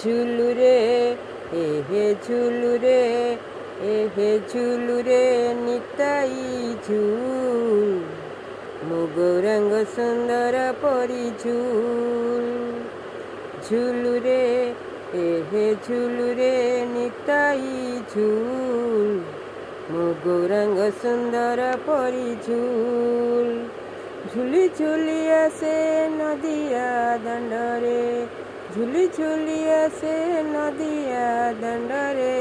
ঝুলুরে এহে ঝুলুরে এহে ঝুলুরে নিতাই ঝুল ମୋ ଗୌରାଙ୍ଗ ସୁନ୍ଦର ପରି ଝୁଲ ଝୁଲୁରେ ଏହେ ଝୁଲୁରେ ନିତାଇ ଝୁଲ ମୋ ଗୌରାଙ୍ଗ ସୁନ୍ଦର ପରି ଝୁଲ ଝୁଲି ଝୁଲି ଆସେ ନଦିଆ ଦାଣ୍ଡରେ ଝୁଲି ଝୁଲି ଆସେ ନଦିଆ ଦାଣ୍ଡରେ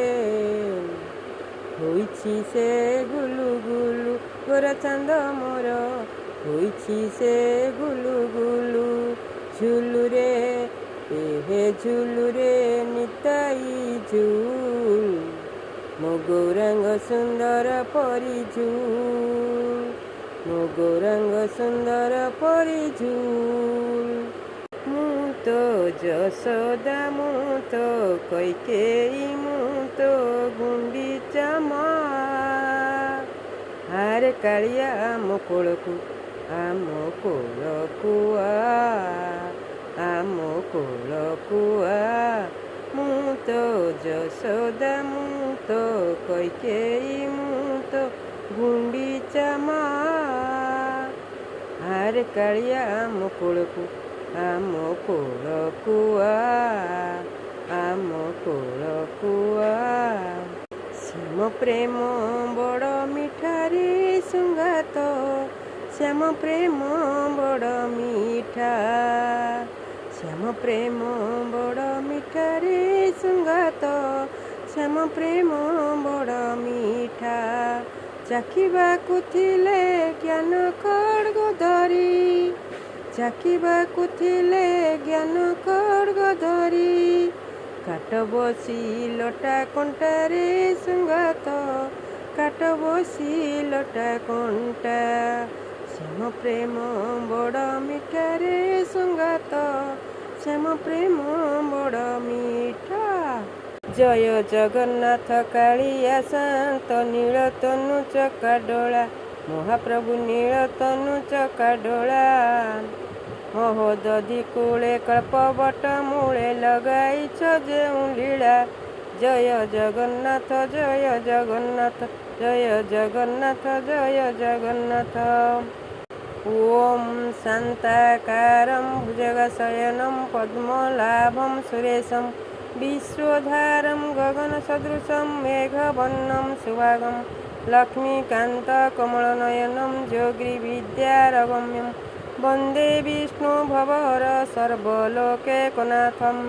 ହୋଇଛି ସେ ଗୁଲୁ ଗୁଲୁ ଗୋରା ଚାନ୍ଦ ମୋର ହୋଇଛି ସେ ଗୁଲୁ ଗୁଲୁ ଝୁଲୁରେ ଏହେ ଝୁଲୁରେ ନିତାଇ ଝୁଲ ମୋ ଗୌରାଙ୍ଗ ସୁନ୍ଦର ପରି ଝୁଲ ମୋ ଗୌରାଙ୍ଗ ସୁନ୍ଦର ପରି ଝୁଲ ମୁଁ ତ ଯଶୋଦା ମୁଁ ତ କୈକେୟୀ ମୁଁ ତ ଗୁଣ୍ଡିଚା ମା ଆରେ କାଳିଆ ଆମ କୋଳକୁ ଆମ କୋଳକୁ ଆମ କୋଳକୁ ମୁଁ ତ ଯଶୋଦା ମୁଁ ତ କୈକେୟୀ ମୁଁ ତ ଗୁଣ୍ଡିଚା ମା ଆରେ କାଳିଆ ଆମ କୋଳକୁ ଆମ କୋଳକୁ ଆମ କୋଳକୁ ଶ୍ୟାମ ପ୍ରେମ ବଡ଼ ମିଠାରେ ସୁଙ୍ଗାତ ଶ୍ୟାମ ପ୍ରେମ ବଡ଼ ମିଠା ଶ୍ୟାମ ପ୍ରେମ ବଡ଼ ମିଠାରେ ସୁଙ୍ଗାତ ଶ୍ୟାମ ପ୍ରେମ ବଡ଼ ମିଠା ଚାଖିବାକୁ ଥିଲେ ଜ୍ଞାନ ଖଡ୍ଗ ଧରି ଚାଖିବାକୁ ଥିଲେ ଜ୍ଞାନ ଖଡ୍ଗ ଧରି କାଟ ବସି ଲଟା କଣ୍ଟାରେ ସୁଙ୍ଗାତ କାଟ ବସି ଲଟା କଣ୍ଟା ଶ୍ୟାମ ପ୍ରେମ ବଡ଼ ମିଠାରେ ସୁଙ୍ଗାତ ଶ୍ୟାମ ପ୍ରେମ ବଡ଼ ମିଠା ଜୟ ଜଗନ୍ନାଥ କାଳିଆ ଶାନ୍ତ ନୀଳତନୁ ଚକାଡୋଳା ମହାପ୍ରଭୁ ନୀଳତନୁ ଚକାଡୋଳା ମହୋଦଧି କୂଳେ କଳ୍ପବଟ ମୂଳେ ଲଗାଇଛ ଯେଉଁ ଲୀଳା ଜୟ ଜଗନ୍ନାଥ ଜୟ ଜଗନ୍ନାଥ ଜୟ ଜଗନ୍ନାଥ ଜୟ ଜଗନ୍ନାଥ ଓಂ ଶାନ୍ତାକାରಂ ଭୁଜଗଶୟనం ପଦ୍ମନାଭಂ ସୁରେଶಂ ବିଶ୍ୱଧାରಂ ଗଗନସଦୃଶಂ ମେଘବର୍ଣ୍ଣଂ ସୁଭାଗಂ ଲକ୍ଷ୍ମୀକାନ୍ତ କମଳନୟనం ଯୋଗୀବିଦ୍ୟାରଗମ୍ୟಂ ବନ୍ଦେ ବିଷ୍ଣୁ ଭବହର ସର୍ବଲୋକୈକନାଥମ୍।